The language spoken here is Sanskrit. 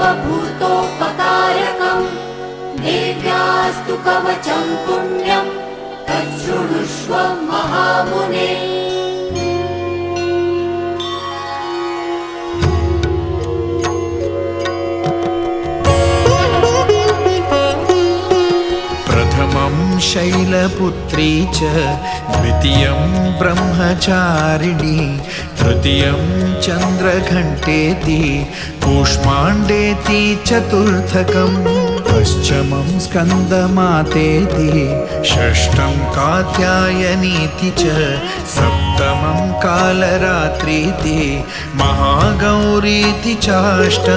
सर्वभूतोपकारकम् देव्यास्तु कवचं पुण्यं तच्छृणुष्व महामुने। प्रथमं शैलपुत्री च द्वितीयं ब्रह्मचारिणी तृतीयं चन्द्रघण्टेति कूष्माण्डेति चतुर्थकम् पञ्चमं स्कन्दमातेति षष्ठं कात्यायनीति च सप्तमं कालरात्रीति महागौरीति चाष्टमम्।